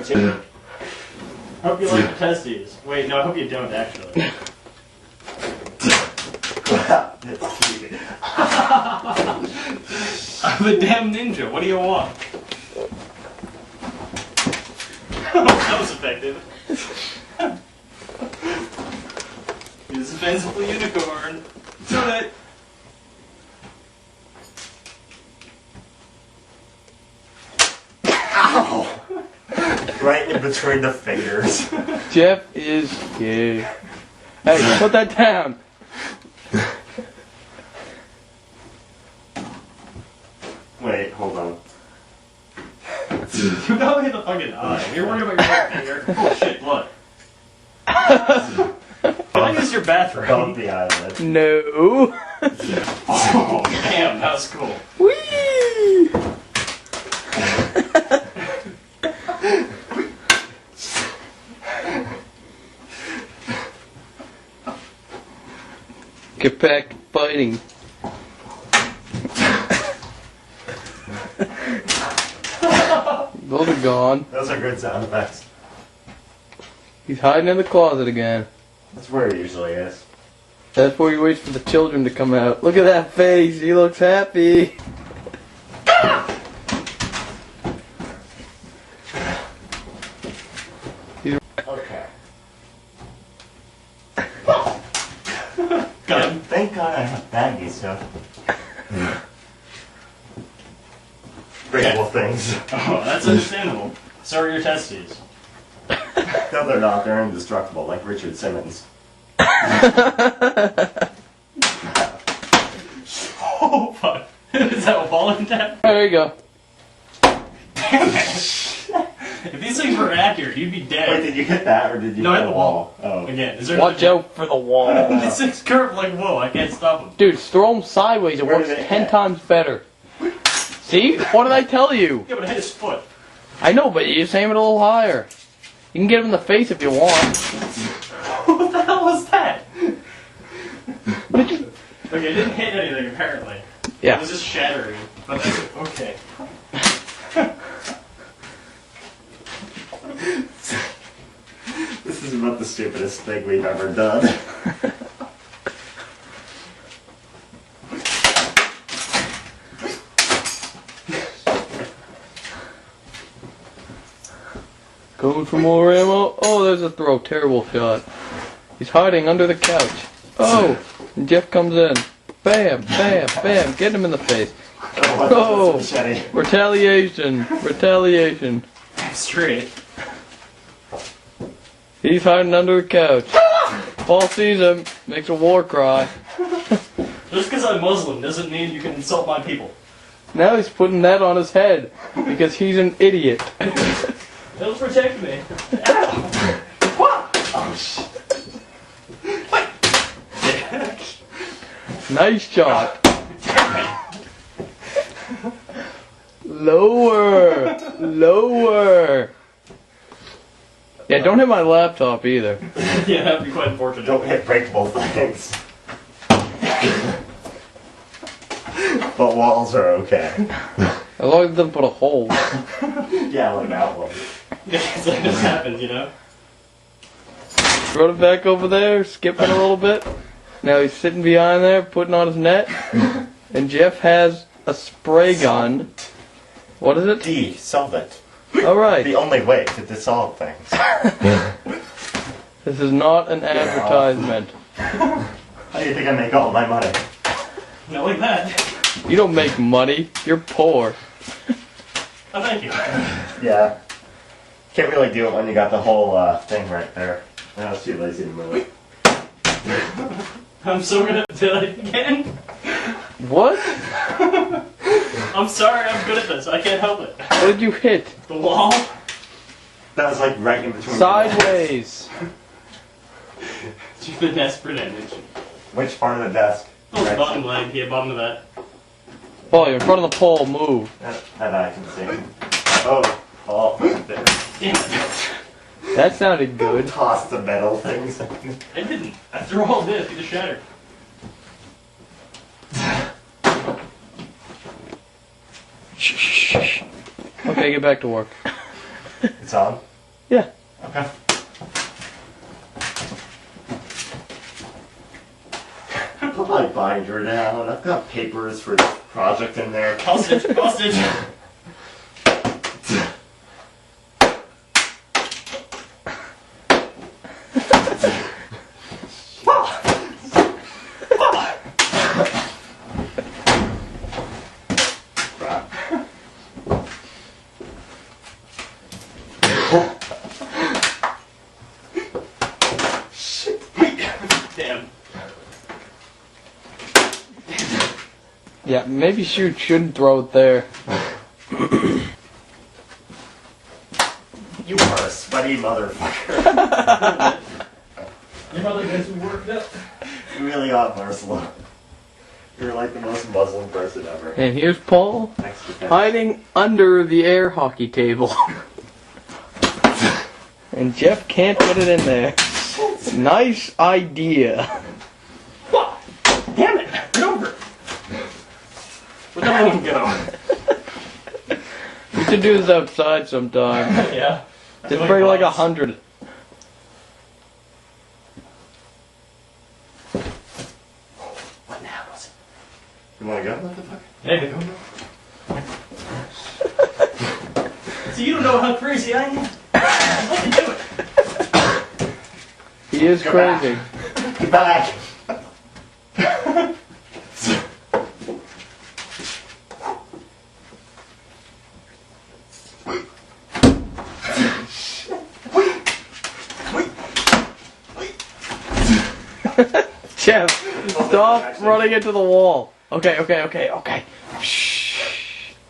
me too. Hope you like the testes. Wait, no, I hope you don't, actually. I'm a damn ninja. What do you want? That was effective. He's a fanciful unicorn. Do it. Ow! Right in between the fingers. Jeff is gay. Hey, put that down. Wait, hold on. You gotta hit the fucking eye. You're worried about your right finger. Oh shit, blood. Can I use your bathroom? Bump the eyelid. No. Oh, damn, that was cool. Whee! Get back fighting. Those are gone. Those are good sound effects. He's hiding in the closet again. That's where it usually is. That's where he waits for the children to come out. Look at that face. He looks happy. Okay. Got him. Thank God I have baggy stuff. Breakable things. Oh, that's understandable. So are your testes. No, they're not. They're indestructible, like Richard Simmons. Oh, fuck. Is that a ball in tap? There you go. Damn it. If these things were accurate, you'd be dead. Wait, did you hit that or did you No, I hit hit the wall. Oh. Again, is there Watch out for the wall. This thing's curved like whoa, I can't stop him. Dude, throw him sideways. It Where works did it 10 hit? times better. See? What did I tell you? Yeah, but I hit his foot. I know, but you just aim it a little higher. You can get him in the face if you want. What the hell was that? Okay, it didn't hit anything apparently. It Yeah. was just shattering. But that's okay. This is about the stupidest thing we've ever done. Going for more ammo. Oh, there's a throw. Terrible shot. He's hiding under the couch. Oh, and Jeff comes in. Bam, bam, bam. Get him in the face. Oh, that's a machete. Retaliation. Retaliation. Straight. He's hiding under the couch. Paul sees him. Makes a war cry. Just because I'm Muslim doesn't mean you can insult my people. Now he's putting that on his head. Because he's an idiot. It'll protect me. Ow! What? Oh, shit. Nice shot. Lower. Lower. Yeah, don't hit my laptop either. Yeah, that'd be quite unfortunate. Don't hit breakable things. But walls are okay. As long as it doesn't put a hole. Yeah, like that one. Yeah, so it just happens, you know? Throw it back over there, skipping a little bit. Now he's sitting behind there, putting on his net. And Jeff has a spray gun. What is it? Solvent. Alright. The only way to dissolve things. This is not an advertisement. How do you think I make all my money? Not like that. You don't make money. You're poor. Oh, thank you. Yeah. Can't really do it when you got the whole thing right there. I was too lazy to move it. I'm so good at it again. What? I'm sorry, I'm good at this. I can't help it. What did you hit? The wall? That was like right in between. Sideways. To the desperate image. Which part of the desk? Oh, Right. bottom leg. Yeah, bottom of that. Oh, you're in front of the pole. Move. That I can see. Oh, there. Damn it. That sounded good. Toss the metal things. I didn't. After all this, he just shattered. Okay, get back to work. It's on? Yeah. Okay. Put my binder down. I've got papers for this project in there. Hostage, hostage. Damn. Yeah, maybe you shouldn't throw it there. You are a sweaty motherfucker. Your mother gets worked up. You really are, Marcelo. You're like the most Muslim person ever. And here's Paul Next to that. hiding under the air hockey table. And Jeff can't get it in there. Nice idea. What? Damn it! Get over it. Where'd that one go? We should do this outside sometime. Yeah. Just bring like 100. What now was it? You wanna go, motherfucker? Hey, so you don't know how crazy I am? Let me do it. He is Go crazy. Get back! Jeff, stop running into the wall. Okay.